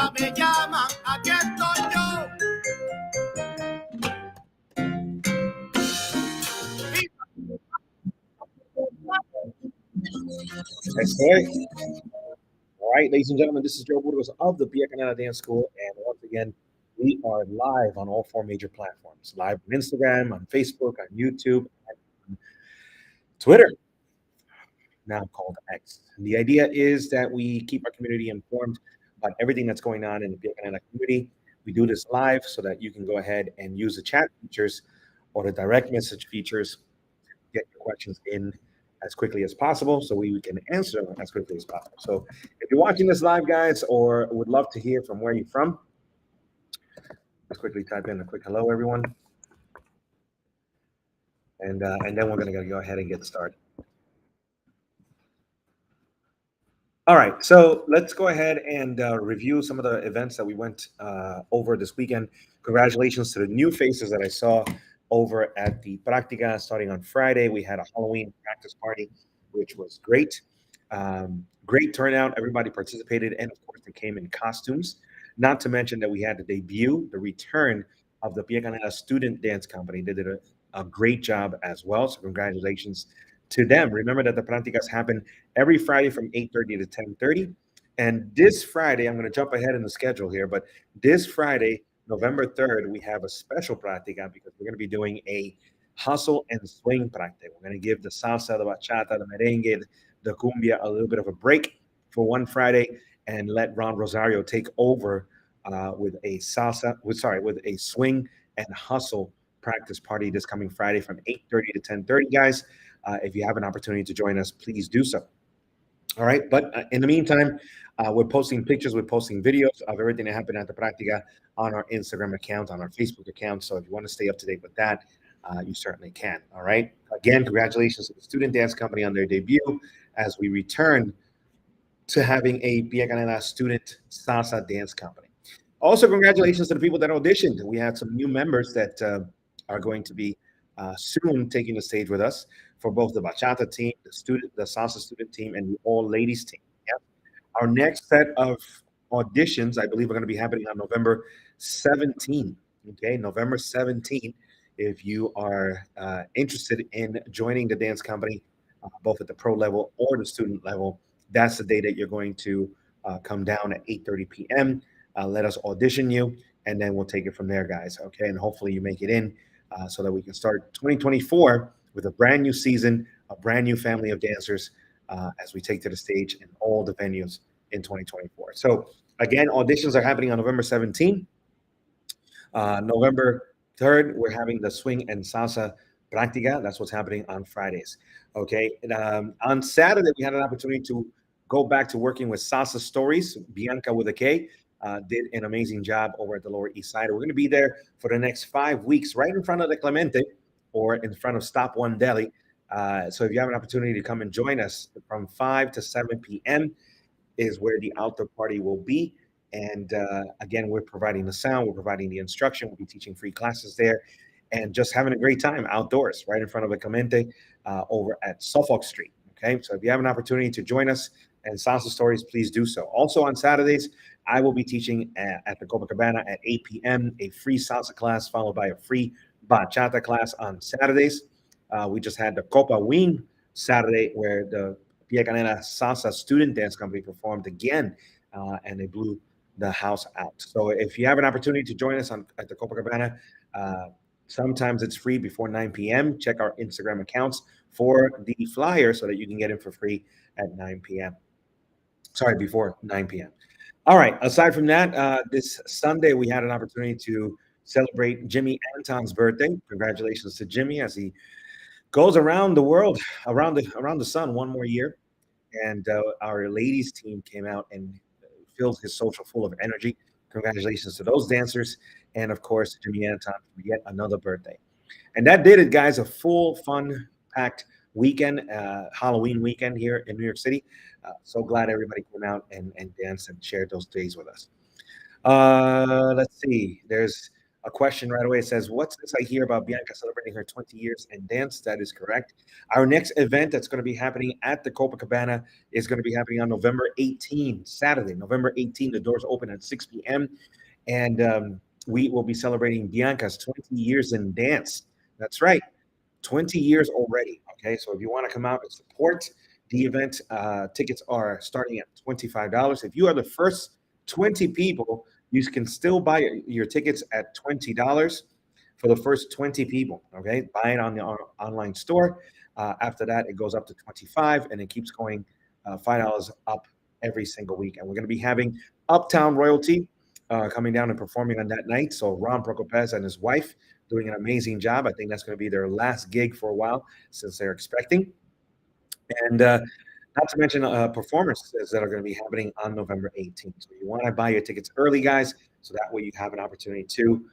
Cuba me llaman, aquí estoy yo. That's right. All right, ladies and gentlemen, this is Joe Burgos of the Pia Canela Dance School. And once again, we are live on all four major platforms live on Instagram, on Facebook, on YouTube, and on Twitter, now called X. And the idea is that we keep our community informed about everything that's going on in the Pia Canela community. We do this live so that you can go ahead and use the chat features or the direct message features get your questions in as quickly as possible so we can answer them as quickly as possible. So if you're watching this live, guys, or would love to hear from where you're from, let's quickly type in a quick hello, everyone. And then we're going to go ahead and get started. All right, so let's go ahead and review some of the events that we went over this weekend. Congratulations to the new faces that I saw over at the Practica starting on Friday. We had a Halloween practice party, which was great. Great turnout. Everybody participated, and of course, they came in costumes. Not to mention that we had the debut, the return of the Pia Canela Student Dance Company. They did a great job as well. So congratulations to them. Remember that the Practicas happen every Friday from 8:30 to 10:30. And this Friday, I'm going to jump ahead in the schedule here, but this Friday, November 3rd, we have a special practica because we're going to be doing a hustle and swing practica. We're going to give the salsa, the bachata, the merengue, the cumbia a little bit of a break for one Friday and let Ron Rosario take over with a with a swing and hustle practice party this coming Friday from 8:30 to 10:30, guys. If you have an opportunity to join us, please do so. All right. But in the meantime, we're posting pictures, we're posting videos of everything that happened at the Practica on our Instagram account, on our Facebook account. So if you want to stay up to date with that, you certainly can. All right. Again, congratulations to the Student Dance Company on their debut as we return to having a Pia Canela Student Salsa Dance Company. Also, congratulations to the people that auditioned. We had some new members that are going to be soon taking the stage with us for both the bachata team, the salsa student team, and the all ladies team. Yep. Our next set of auditions, I believe, are going to be happening on November 17th. Okay, November 17th. If you are interested in joining the dance company, both at the pro level or the student level, that's the day that you're going to come down at 8:30 p.m. Let us audition you, and then we'll take it from there, guys. Okay, and hopefully you make it in so that we can start 2024 with a brand new season, a brand new family of dancers as we take to the stage in all the venues in 2024. So again, auditions are happening on November 17th. November 3rd, we're having the swing and salsa practica. That's what's happening on Fridays. Okay. And, on Saturday, we had an opportunity to go back to working with Salsa Stories. Bianca with a K did an amazing job over at the Lower East Side. We're going to be there for the next 5 weeks, right in front of the Clemente or in front of Stop One Deli. So if you have an opportunity to come and join us from 5 to 7 p.m. is where the outdoor party will be. And again, we're providing the sound, we're providing the instruction, we'll be teaching free classes there and just having a great time outdoors right in front of the Clemente over at Suffolk Street. Okay, so if you have an opportunity to join us and Salsa Stories, please do so. Also on Saturdays, I will be teaching at the Copacabana at 8 p.m. a free salsa class followed by a free bachata class on Saturdays. We just had the Copa Wing Saturday where the Pia Canela Salsa Student Dance Company performed again, and they blew the house out. So if you have an opportunity to join us at the Copacabana, sometimes it's free before 9 p.m. Check our Instagram accounts for the flyer so that you can get in for free at 9 p.m. Sorry, before 9 p.m. All right. Aside from that, this Sunday we had an opportunity to celebrate Jimmy Anton's birthday. Congratulations to Jimmy as he goes around the world, around the sun one more year. And our ladies team came out and filled his social full of energy. Congratulations to those dancers, and of course Jimmy Anton for yet another birthday. And that did it, guys. A full, fun, packed weekend, Halloween weekend here in New York City. So glad everybody came out and danced and shared those days with us. Let's see. There's a question right away. It says, what's this I hear about Bianca celebrating her 20 years in dance? That is correct. Our next event that's going to be happening at the Copacabana is going to be happening on November 18, Saturday, November 18. The doors open at 6 p.m. And we will be celebrating Bianca's 20 years in dance. That's right, 20 years already. Okay, so if you want to come out and support the event, tickets are starting at $25. If you are the first 20 people, you can still buy your tickets at $20 for the first 20 people. Okay, buy it on the online store. After that, it goes up to 25, and it keeps going $5 up every single week. And we're going to be having Uptown Royalty coming down and performing on that night. So Ron Procopez and his wife doing an amazing job. I think that's going to be their last gig for a while since they're expecting. And not to mention performances that are going to be happening on November 18th. So you want to buy your tickets early, guys, so that way you have an opportunity to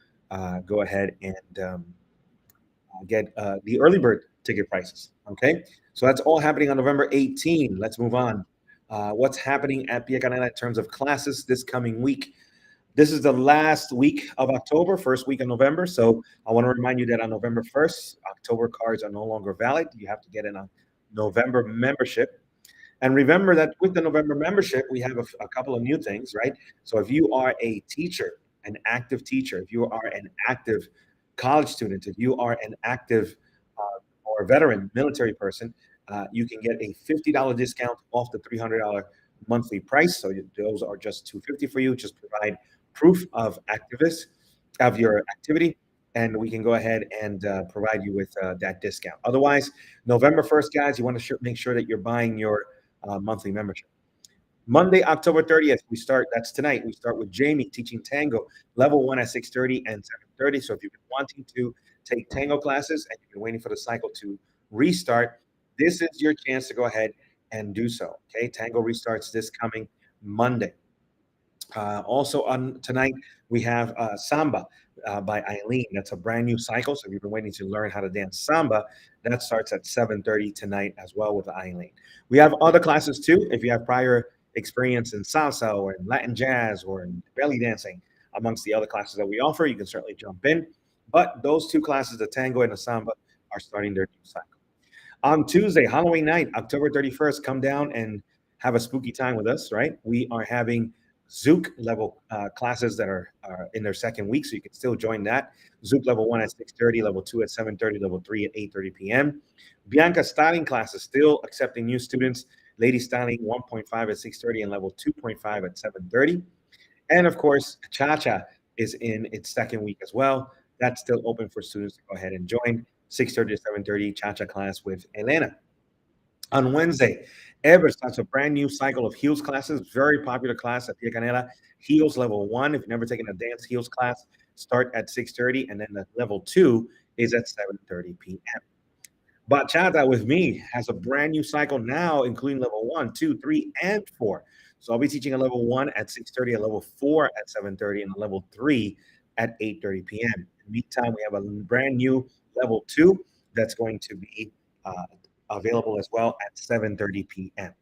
go ahead and get the early bird ticket prices. Okay, so that's all happening on November 18. Let's move on. What's happening at Pia Canela in terms of classes this coming week? This is the last week of October, first week of November. So I want to remind you that on November 1st, October cards are no longer valid. You have to get in a November membership. And remember that with the November membership, we have a couple of new things, right? So if you are a teacher, an active teacher, if you are an active college student, if you are an active or veteran military person, you can get a $50 discount off the $300 monthly price. So those are just $250 for you. Just provide proof of your activity, and we can go ahead and provide you with that discount. Otherwise, November 1st, guys, you want to make sure that you're buying your monthly membership. Monday, October 30th, that's tonight. We start with Jamie teaching tango, level 1 at 6:30 and 7:30. So if you've been wanting to take tango classes and you've been waiting for the cycle to restart, this is your chance to go ahead and do so. Okay, tango restarts this coming Monday. Also on tonight, we have Samba by Eileen. That's a brand new cycle. So if you've been waiting to learn how to dance Samba, that starts at 7:30 tonight as well with Eileen. We have other classes too. If you have prior experience in salsa or in Latin jazz or in belly dancing, amongst the other classes that we offer, you can certainly jump in. But those two classes, the tango and the Samba, are starting their new cycle. On Tuesday, Halloween night, October 31st, come down and have a spooky time with us, right? We are having Zouk level classes that are in their second week, so you can still join that. Zouk level 1 at 6:30, level 2 at 7:30, level 3 at 8:30 p.m. Bianca styling classes still accepting new students. Lady styling 1.5 at 6:30 and level 2.5 at 7:30. And of course, Cha-Cha is in its second week as well. That's still open for students to go ahead and join. 6:30 to 7:30 Cha-Cha class with Elena. On Wednesday, Ever starts a brand new cycle of heels classes. Very popular class at Pia Canela. Heels level 1. If you've never taken a dance heels class, start at 6:30, and then the level 2 is at 7:30 p.m. Bachata with me has a brand new cycle now, including level 1, 2, 3, and 4. So I'll be teaching a level 1 at 6:30, a level 4 at 7:30, and a level 3 at 8:30 p.m. In the meantime, we have a brand new level 2 that's going to be available as well at 7:30 p.m.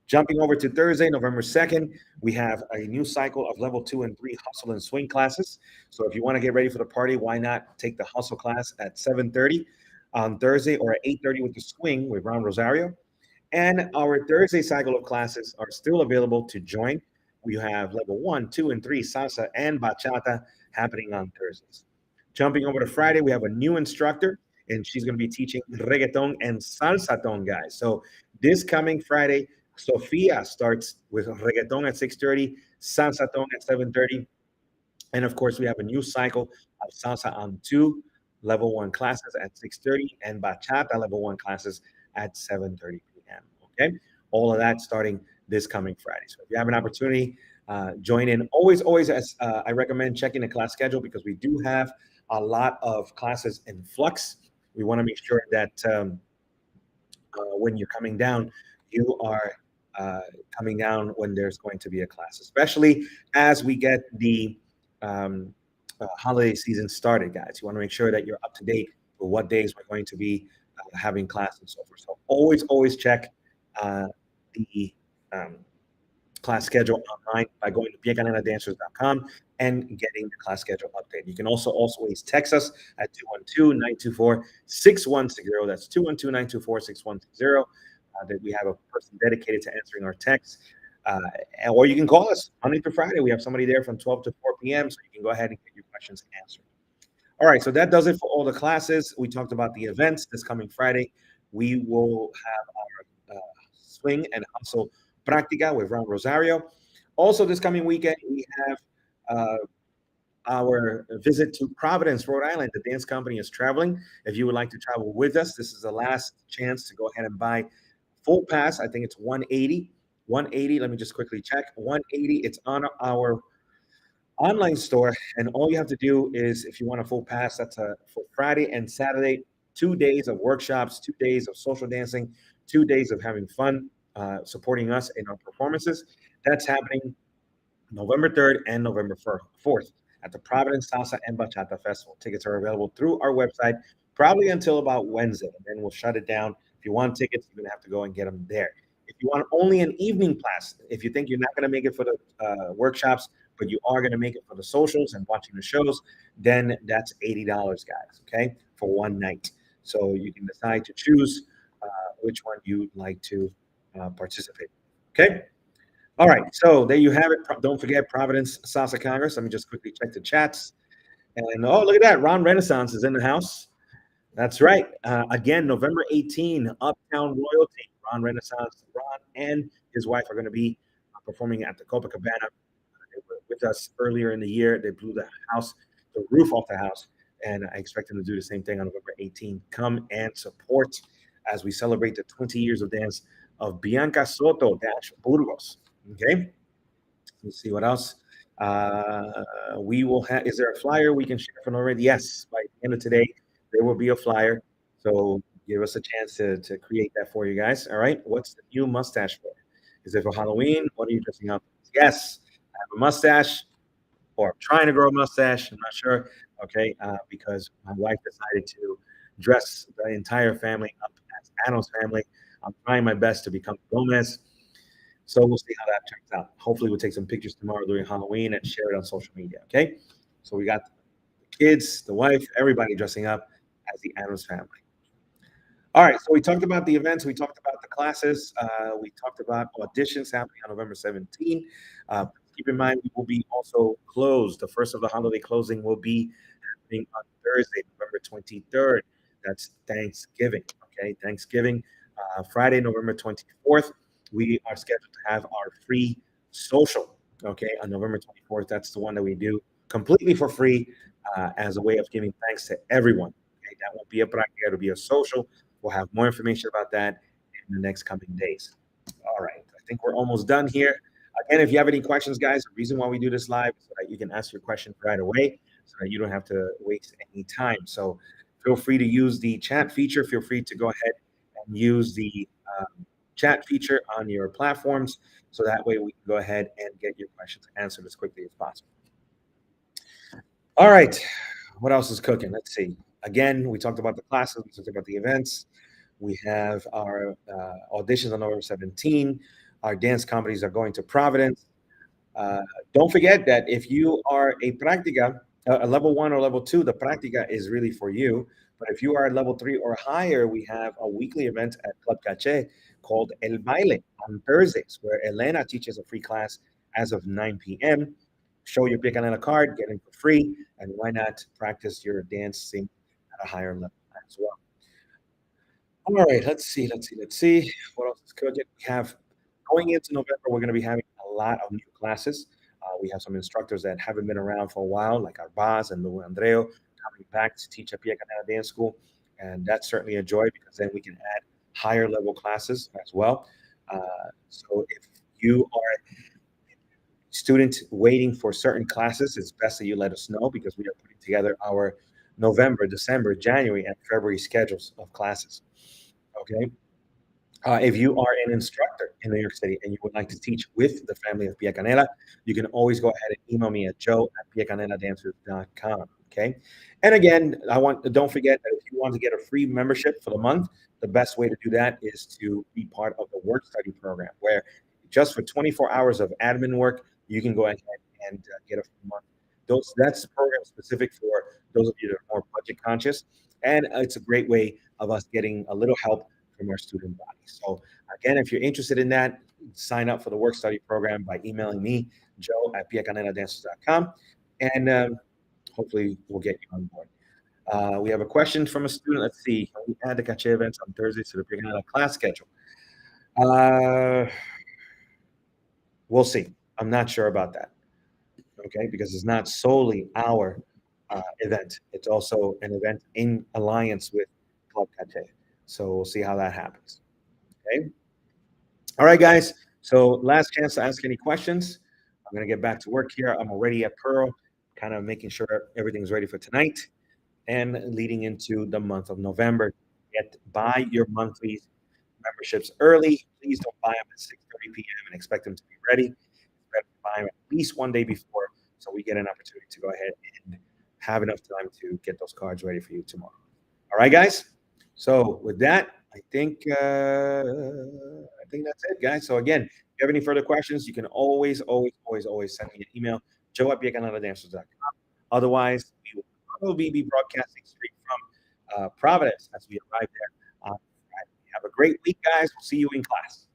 Jumping over to Thursday, November 2nd, we have a new cycle of level 2 and 3 hustle and swing classes. So if you want to get ready for the party, why not take the hustle class at 7:30 on Thursday or at 8:30 with the swing with Ron Rosario. And our Thursday cycle of classes are still available to join. We have level 1, 2, and 3 salsa and bachata happening on Thursdays. Jumping over to Friday, we have a new instructor, and she's going to be teaching reggaeton and salsaton, guys. So this coming Friday, Sofia starts with reggaeton at 6:30, salsaton at 7:30. And of course, we have a new cycle of salsa on 2 level 1 classes at 6:30 and bachata level 1 classes at 7:30 p.m. Okay, all of that starting this coming Friday. So if you have an opportunity, join in. Always, as I recommend checking the class schedule because we do have a lot of classes in flux. We want to make sure that when you're coming down, you are coming down when there's going to be a class, especially as we get the holiday season started, guys. You want to make sure that you're up to date with what days we're going to be having class and so forth. So always check the class schedule online by going to piacaneladancers.com and getting the class schedule update. You can also always text us at 212-924-6160. That's 212-924-6160. That we have a person dedicated to answering our texts. Or you can call us Monday through Friday. We have somebody there from 12 to 4 p.m. So you can go ahead and get your questions answered. All right, so that does it for all the classes. We talked about the events this coming Friday. We will have our swing and hustle practica with Ron Rosario. Also, this coming weekend, we have our visit to Providence, Rhode Island. The dance company is traveling. If you would like to travel with us, this is the last chance to go ahead and buy full pass. I think it's 180. 180. Let me just quickly check. 180. It's on our online store, and all you have to do is, if you want a full pass, that's for Friday and Saturday, 2 days of workshops, 2 days of social dancing, 2 days of having fun, supporting us in our performances. That's happening November 3rd and November 4th at the Providence Salsa and Bachata Festival. Tickets are available through our website, probably until about Wednesday, and then we'll shut it down. If you want tickets, you're gonna have to go and get them there. If you want only an evening class, if you think you're not gonna make it for the workshops, but you are going to make it for the socials and watching the shows, then that's $80, guys, okay, for one night. So you can decide to choose which one you'd like to participate, okay? All right, so there you have it. Don't forget Providence Salsa Congress. Let me just quickly check the chats. And, oh, look at that. Ron Renaissance is in the house. That's right. Again, November 18, Uptown Royalty. Ron Renaissance, Ron and his wife are going to be performing at the Copacabana. They were with us earlier in the year. They blew the roof off the house, and I expect them to do the same thing on November 18th. Come and support as we celebrate the 20 years of dance of Bianca Soto Burgos. Okay, let's see what else. We will have. Is there a flyer we can share from already? Yes, by the end of today, there will be a flyer. So give us a chance to create that for you guys. All right. What's the new mustache for? Is it for Halloween? What are you dressing up? Yes. I have a mustache, or I'm trying to grow a mustache. I'm not sure. Okay, because my wife decided to dress the entire family up as Ano's family. I'm trying my best to become Gomez. So we'll see how that turns out. Hopefully, we'll take some pictures tomorrow during Halloween and share it on social media. Okay, so we got the kids, the wife, everybody dressing up as the Adams family. All right, so we talked about the events, we talked about the classes, we talked about auditions happening on November 17th. Keep in mind, we will be also closed. The first of the holiday closing will be happening on Thursday, November 23rd. That's Thanksgiving, okay? Thanksgiving, Friday, November 24th. We are scheduled to have our free social, okay, on November 24th. That's the one that we do completely for free as a way of giving thanks to everyone. Okay? That won't be a practica, it'll be a social. We'll have more information about that in the next coming days. All right, I think we're almost done here. Again, if you have any questions, guys, the reason why we do this live is so that you can ask your question right away so that you don't have to waste any time. So feel free to use the chat feature. Feel free to go ahead and use the chat feature on your platforms so that way we can go ahead and get your questions answered as quickly as possible. All right, what else is cooking? Let's see. Again, we talked about the classes, we talked about the events. We have our auditions on November 17. Our dance companies are going to Providence. Don't forget that if you are a practica, a level 1 or level 2, the practica is really for you. But if you are at level 3 or higher, we have a weekly event at Club Cache called El Baile on Thursdays, where Elena teaches a free class as of 9 p.m. Show your Pia Canela card, get in for free, and why not practice your dancing at a higher level as well. All right, let's see. What else is cooking? We have, going into November, we're going to be having a lot of new classes. We have some instructors that haven't been around for a while, like Arbaz and Lou Andreo, coming back to teach at Pia Canela Dance School. And that's certainly a joy because then we can add higher level classes as well. So if you are a student waiting for certain classes, it's best that you let us know because we are putting together our November, December, January, and February schedules of classes. Okay. If you are an instructor in New York City and you would like to teach with the family of Pia Canela, you can always go ahead and email me at joe@piacaneladancers.com. Okay. And again, don't forget that if you want to get a free membership for the month, the best way to do that is to be part of the work study program, where just for 24 hours of admin work, you can go ahead and get a free month. That's the program specific for those of you that are more budget conscious, and it's a great way of us getting a little help from our student body. So again, if you're interested in that, sign up for the work study program by emailing me, joe@piacaneladancers.com, and hopefully we'll get you on board. We have a question from a student. Let's see. Can we add the Cache events on Thursdays to the Piacanela class schedule? We'll see. I'm not sure about that. Okay, because it's not solely our event. It's also an event in alliance with Club Cache. So we'll see how that happens. Okay. All right, guys. So last chance to ask any questions. I'm going to get back to work here. I'm already at Pearl, kind of making sure everything's ready for tonight and leading into the month of November. Buy your monthly memberships early. Please don't buy them at 6:30 p.m. and expect them to be ready. Buy them at least one day before so we get an opportunity to go ahead and have enough time to get those cards ready for you tomorrow. All right, guys. So with that, I think that's it, guys. So again, if you have any further questions, you can always send me an email, joe@piacaneladancers.com. Otherwise, we will probably be broadcasting straight from Providence as we arrive there. Have a great week, guys. We'll see you in class.